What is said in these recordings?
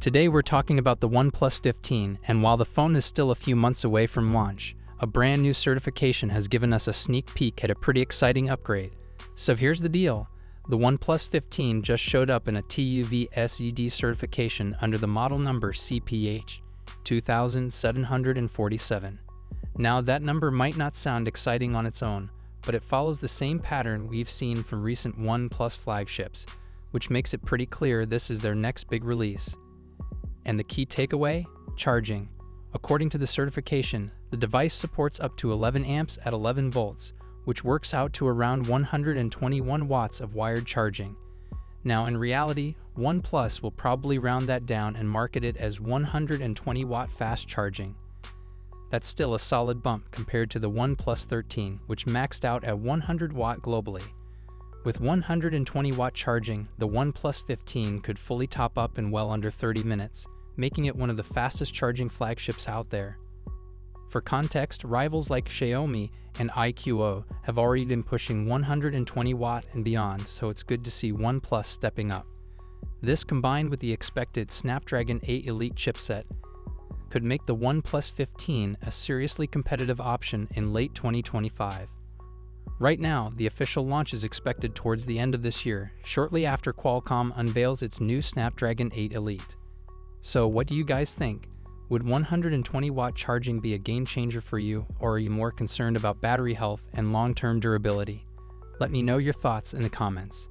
Today we're talking about the OnePlus 15, and while the phone is still a few months away from launch, a brand new certification has given us a sneak peek at a pretty exciting upgrade. So here's the deal. The OnePlus 15 just showed up in a TÜV SÜD certification under the model number CPH 2747. Now that number might not sound exciting on its own, but it follows the same pattern we've seen from recent OnePlus flagships, which makes it pretty clear this is their next big release. And the key takeaway? Charging. According to the certification, the device supports up to 11 amps at 11 volts, which works out to around 121 watts of wired charging. Now in reality, OnePlus will probably round that down and market it as 120 watt fast charging. That's still a solid bump compared to the OnePlus 13, which maxed out at 100 watt globally. With 120 watt charging, the OnePlus 15 could fully top up in well under 30 minutes, making it one of the fastest charging flagships out there. For context, rivals like Xiaomi and iQOO have already been pushing 120 watt and beyond, so it's good to see OnePlus stepping up. This, combined with the expected Snapdragon 8 Elite chipset, could make the OnePlus 15 a seriously competitive option in late 2025. Right now, the official launch is expected towards the end of this year, shortly after Qualcomm unveils its new Snapdragon 8 Elite. So what do you guys think? Would 120 watt charging be a game changer for you, or are you more concerned about battery health and long-term durability? Let me know your thoughts in the comments.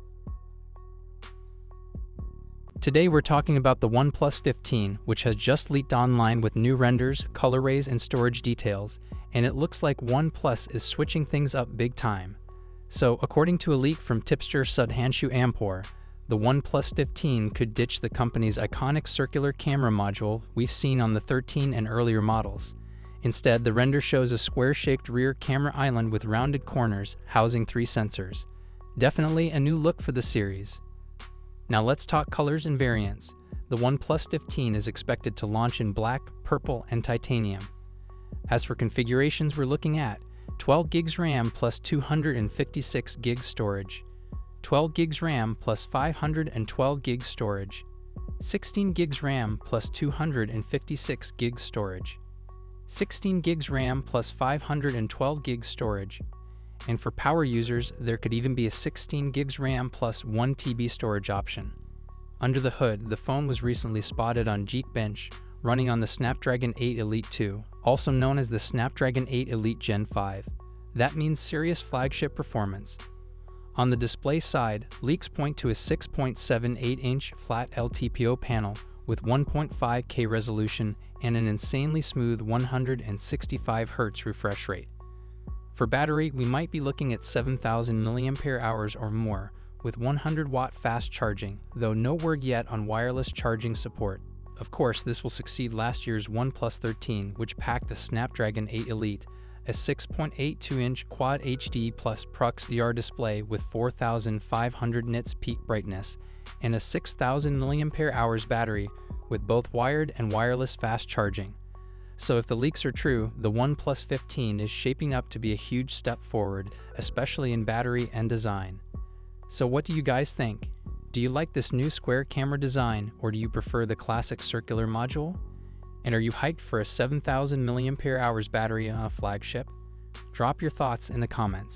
Today we're talking about the OnePlus 15, which has just leaked online with new renders, colorways, and storage details, and it looks like OnePlus is switching things up big time. So, according to a leak from tipster Sudhanshu Ampur, the OnePlus 15 could ditch the company's iconic circular camera module we've seen on the 13 and earlier models. Instead, the render shows a square-shaped rear camera island with rounded corners housing 3 sensors. Definitely a new look for the series. Now let's talk colors and variants. The OnePlus 15 is expected to launch in black, purple, and titanium. As for configurations, we're looking at 12 GB RAM plus 256 GB storage, 12 GB RAM plus 512 GB storage, 16 GB RAM plus 256 GB storage, 16 GB RAM plus 512 GB storage, and for power users, there could even be a 16 GB RAM plus 1 TB storage option. Under the hood, the phone was recently spotted on Geekbench, running on the Snapdragon 8 Elite 2, also known as the Snapdragon 8 Elite Gen 5. That means serious flagship performance. On the display side, leaks point to a 6.78-inch flat LTPO panel with 1.5K resolution and an insanely smooth 165 Hz refresh rate. For battery, we might be looking at 7,000 mAh or more, with 100 watt fast charging, though no word yet on wireless charging support. Of course, this will succeed last year's OnePlus 13, which packed the Snapdragon 8 Elite, a 6.82-inch Quad HD plus PruxDR display with 4,500 nits peak brightness, and a 6,000 mAh battery with both wired and wireless fast charging. So if the leaks are true, the OnePlus 15 is shaping up to be a huge step forward, especially in battery and design. So what do you guys think? Do you like this new square camera design, or do you prefer the classic circular module? And are you hyped for a 7,000 mAh battery on a flagship? Drop your thoughts in the comments.